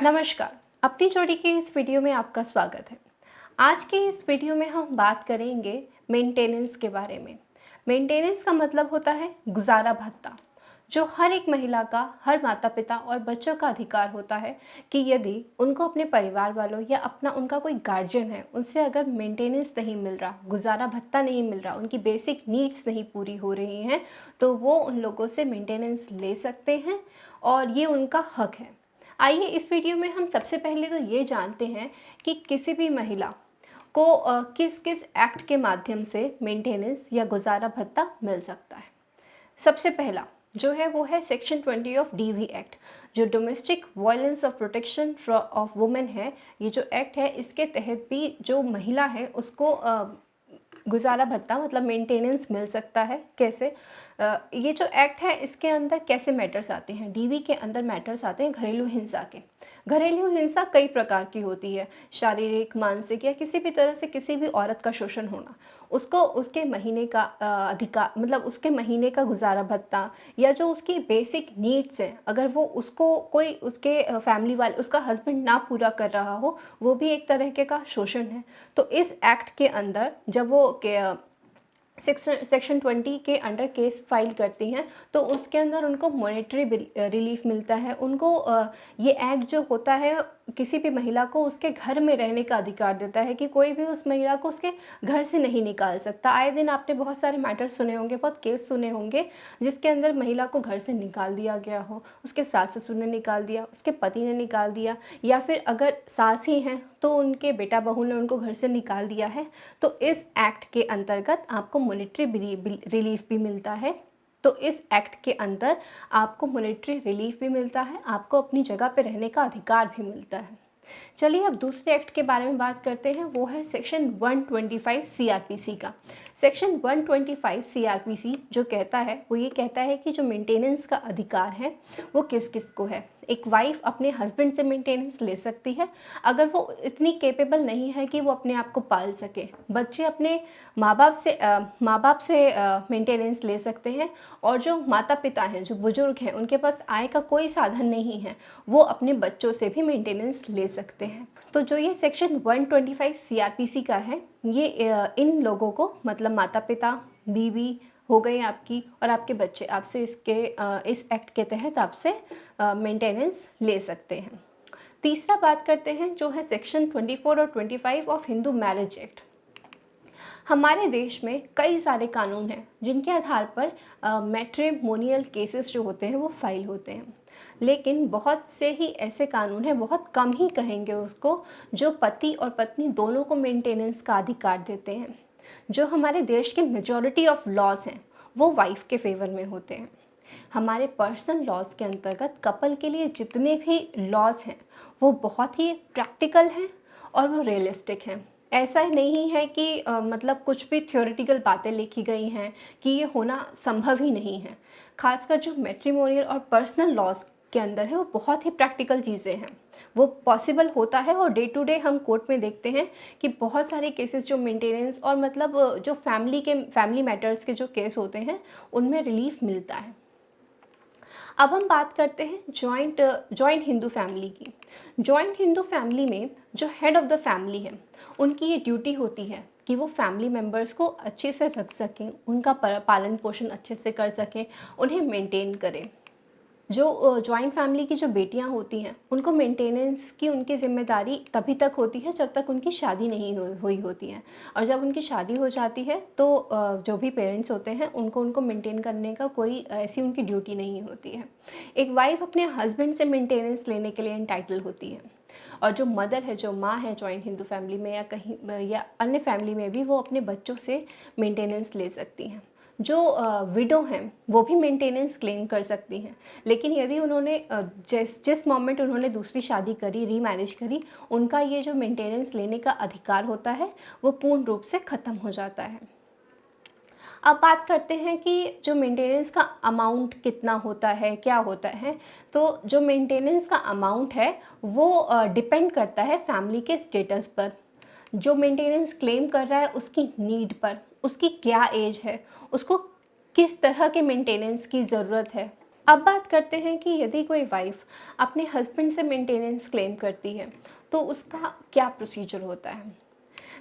नमस्कार। अपनी जोड़ी की इस वीडियो में आपका स्वागत है। आज की इस वीडियो में हम बात करेंगे मेंटेनेंस के बारे में। मेंटेनेंस का मतलब होता है गुजारा भत्ता, जो हर एक महिला का, हर माता-पिता और बच्चों का अधिकार होता है कि यदि उनको अपने परिवार वालों या अपना उनका कोई गार्जियन है, उनसे अगर मेंटेनेंस नहीं मिल रहा, गुजारा भत्ता नहीं मिल रहा, उनकी बेसिक नीड्स नहीं पूरी हो रही हैं, तो वो उन लोगों से मेंटेनेंस ले सकते हैं और ये उनका हक है। आइए इस वीडियो में हम सबसे पहले तो ये जानते हैं कि किसी भी महिला को किस किस एक्ट के माध्यम से मेंटेनेंस या गुजारा भत्ता मिल सकता है। सबसे पहला जो है वो है सेक्शन 20 ऑफ डीवी एक्ट, जो domestic violence of protection of women है। ये जो एक्ट है इसके तहत भी जो महिला है उसको गुजारा भत्ता मतलब मेंटेनेंस मिल सकता है। कैसे? ये जो एक्ट है इसके अंदर कैसे मैटर्स आते हैं, डीवी के अंदर मैटर्स आते हैं घरेलू हिंसा के। घरेलू हिंसा कई प्रकार की होती है, शारीरिक, मानसिक या किसी भी तरह से किसी भी औरत का शोषण होना, उसको उसके महीने का अधिकार मतलब उसके महीने का गुजारा भत्ता या जो उसकी बेसिक नीड्स हैं, अगर वो उसको कोई उसके फैमिली वाले उसका हस्बैंड ना पूरा कर रहा हो, वो भी एक तरह के का शोषण है। तो इस एक्ट के अंदर जब वो सेक्शन 20 के अंडर केस फाइल करती हैं तो उसके अंदर उनको मॉनेटरी रिलीफ मिलता है। उनको ये एक्ट जो होता है किसी भी महिला को उसके घर में रहने का अधिकार देता है कि कोई भी उस महिला को उसके घर से नहीं निकाल सकता। आए दिन आपने बहुत सारे मैटर सुने होंगे, बहुत केस सुने होंगे जिसके अंदर महिला को घर से निकाल दिया गया हो, उसके सास ससुर ने निकाल दिया, उसके पति ने निकाल दिया, या फिर अगर सास ही हैं तो उनके बेटा बहू ने उनको घर से निकाल दिया है। तो इस एक्ट के अंतर्गत आपको मॉनेटरी रिलीफ भी मिलता है। तो इस एक्ट के अंदर आपको मॉनेटरी रिलीफ भी मिलता है, आपको अपनी जगह पे रहने का अधिकार भी मिलता है। चलिए अब दूसरे एक्ट के बारे में बात करते हैं, वो है सेक्शन 125 सीआरपीसी का। सेक्शन 125 सीआरपीसी जो कहता है वो ये कहता है कि जो मेंटेनेंस का अधिकार है वो किस किस को है। एक वाइफ अपने हस्बैंड से मेंटेनेंस ले सकती है अगर वो इतनी कैपेबल नहीं है कि वो अपने आप को पाल सके। बच्चे अपने माँ बाप से मेंटेनेंस ले सकते हैं, और जो माता पिता हैं, जो बुजुर्ग हैं, उनके पास आय का कोई साधन नहीं है, वो अपने बच्चों से भी मेंटेनेंस ले सकते हैं। तो जो ये सेक्शन 125 सीआरपीसी का है, ये इन लोगों को मतलब माता पिता, बीवी हो गई आपकी और आपके बच्चे, आपसे इस एक्ट के तहत आपसे मेंटेनेंस ले सकते हैं। तीसरा बात करते हैं जो है सेक्शन 24 और 25 ऑफ हिंदू मैरिज एक्ट। हमारे देश में कई सारे कानून हैं जिनके आधार पर मैट्रिमोनियल केसेस जो होते हैं वो फाइल होते हैं, लेकिन बहुत से ही ऐसे कानून हैं, बहुत कम ही कहेंगे उसको, जो पति और पत्नी दोनों को मेंटेनेंस का अधिकार देते हैं। जो हमारे देश के मेजॉरिटी ऑफ लॉज हैं वो वाइफ के फेवर में होते हैं। हमारे पर्सनल लॉज के अंतर्गत कपल के लिए जितने भी लॉज हैं वो बहुत ही प्रैक्टिकल हैं और वो रियलिस्टिक हैं। ऐसा नहीं है कि मतलब कुछ भी थ्योरेटिकल बातें लिखी गई हैं कि ये होना संभव ही नहीं है। खासकर जो मैट्रिमोनियल और पर्सनल लॉज के अंदर है वो बहुत ही प्रैक्टिकल चीज़ें हैं, वो पॉसिबल होता है। और डे टू डे हम कोर्ट में देखते हैं कि बहुत सारे केसेस जो मेंटेनेंस और मतलब जो फैमिली मैटर्स के जो केस होते हैं उनमें रिलीफ मिलता है। अब हम बात करते हैं जॉइंट हिंदू फैमिली की। जॉइंट हिंदू फैमिली में जो हेड ऑफ़ द फैमिली है उनकी ये ड्यूटी होती है कि वो फैमिली मेम्बर्स को अच्छे से रख सकें, उनका पालन पोषण अच्छे से कर सकें, उन्हें मेंटेन करें। जो जॉइंट फैमिली की जो बेटियां होती हैं उनको मेंटेनेंस की उनकी ज़िम्मेदारी तभी तक होती है जब तक उनकी शादी नहीं हुई होती है, और जब उनकी शादी हो जाती है तो जो भी पेरेंट्स होते हैं उनको उनको मेंटेन करने का कोई ऐसी उनकी ड्यूटी नहीं होती है। एक वाइफ अपने हस्बैंड से मेंटेनेंस लेने के लिए एंटाइटल होती है, और जो मदर है, जो माँ है जॉइंट हिंदू फैमिली में या कहीं या अन्य फैमिली में भी, वो अपने बच्चों से मेंटेनेंस ले सकती हैं। जो विडो हैं वो भी मेंटेनेंस क्लेम कर सकती हैं, लेकिन यदि उन्होंने जिस मोमेंट उन्होंने दूसरी शादी करी, रीमैरिज करी, उनका ये जो मेंटेनेंस लेने का अधिकार होता है वो पूर्ण रूप से ख़त्म हो जाता है। अब बात करते हैं कि जो मेंटेनेंस का अमाउंट कितना होता है, क्या होता है। तो जो मेंटेनेंस का अमाउंट है वो डिपेंड करता है फैमिली के स्टेटस पर, जो मेंटेनेंस क्लेम कर रहा है उसकी नीड पर, उसकी क्या एज है, उसको किस तरह के मेंटेनेंस की ज़रूरत है। अब बात करते हैं कि यदि कोई वाइफ़ अपने हस्बैंड से मेंटेनेंस क्लेम करती है, तो उसका क्या प्रोसीजर होता है?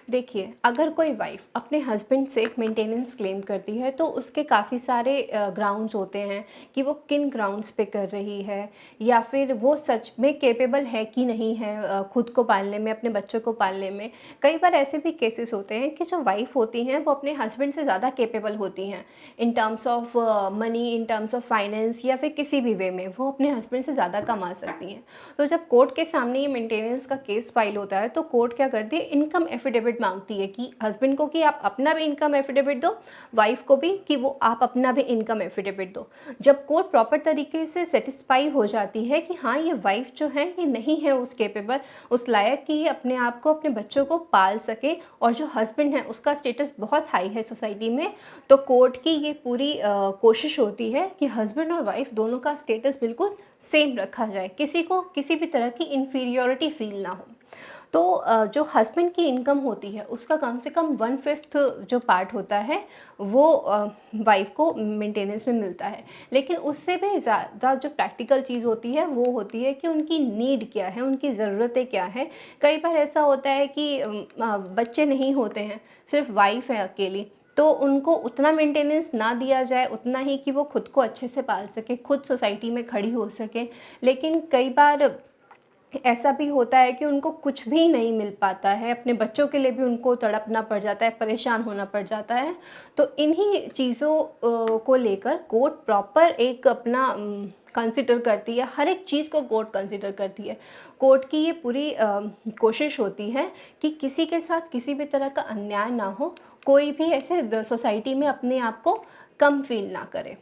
देखिए, अगर कोई वाइफ़ अपने हस्बैंड से मेंटेनेंस क्लेम करती है, तो उसके काफ़ी सारे ग्राउंड्स होते हैं कि वो किन ग्राउंड्स पे कर रही है, या फिर वो सच में कैपेबल है कि नहीं है खुद को पालने में, अपने बच्चों को पालने में। कई बार ऐसे भी केसेस होते हैं कि जो वाइफ़ होती हैं, वो अपने हस्बैंड से ज़्यादा कैपेबल होती हैं, in terms of money, in terms of finance, या फिर किसी भी वे में वो अपने हस्बैंड से ज़्यादा कमा सकती हैं। तो जब कोर्ट के सामने ये मेंटेनेंस का केस फाइल होता है, तो कोर्ट क्या करती है, इनकम एफिडेविट मांगती है कि हस्बैंड को कि आप अपना भी इनकम एफिडेविट दो, वाइफ को भी कि वो आप अपना भी इनकम एफिडेविट दो। जब कोर्ट प्रॉपर तरीके से सेटिस्फाई हो जाती है कि हाँ, ये वाइफ जो है ये नहीं है उस केपेबल, उस लायक कि ये अपने आप को, अपने बच्चों को पाल सके, और जो हस्बैंड है उसका स्टेटस बहुत हाई है सोसाइटी में, तो कोर्ट की ये पूरी कोशिश होती है कि हस्बैंड और वाइफ दोनों का स्टेटस बिल्कुल सेम रखा जाए, किसी को किसी भी तरह की इन्फीरियॉरिटी फील ना हो। तो जो हस्बैंड की इनकम होती है उसका कम से कम 1/5 जो पार्ट होता है वो वाइफ को मेंटेनेंस में मिलता है। लेकिन उससे भी ज़्यादा जो प्रैक्टिकल चीज़ होती है वो होती है कि उनकी नीड क्या है, उनकी ज़रूरतें क्या हैं। कई बार ऐसा होता है कि बच्चे नहीं होते हैं, सिर्फ वाइफ है अकेली, तो उनको उतना मेंटेनेंस ना दिया जाए, उतना ही कि वो खुद को अच्छे से पाल सके, खुद सोसाइटी में खड़ी हो सके। लेकिन कई बार ऐसा भी होता है कि उनको कुछ भी नहीं मिल पाता है, अपने बच्चों के लिए भी उनको तड़पना पड़ जाता है, परेशान होना पड़ जाता है। तो इन्हीं चीज़ों को लेकर कोर्ट प्रॉपर एक अपना कंसिडर करती है, हर एक चीज़ को कोर्ट कंसिडर करती है। कोर्ट की ये पूरी कोशिश होती है कि किसी के साथ किसी भी तरह का अन्याय ना हो, कोई भी ऐसे सोसाइटी में अपने आप को कम फील ना करे।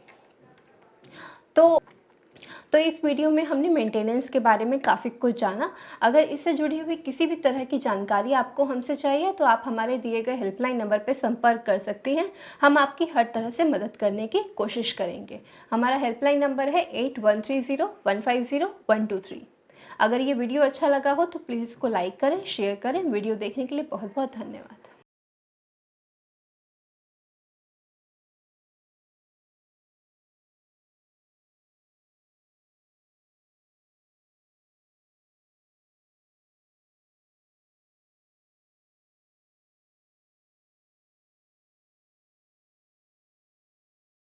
तो इस वीडियो में हमने मेंटेनेंस के बारे में काफ़ी कुछ जाना। अगर इससे जुड़ी हुई किसी भी तरह की जानकारी आपको हमसे चाहिए, तो आप हमारे दिए गए हेल्पलाइन नंबर पर संपर्क कर सकती हैं। हम आपकी हर तरह से मदद करने की कोशिश करेंगे। हमारा हेल्पलाइन नंबर है 8130150123। अगर ये वीडियो अच्छा लगा हो तो प्लीज़ इसको लाइक करें, शेयर करें। वीडियो देखने के लिए बहुत बहुत धन्यवाद।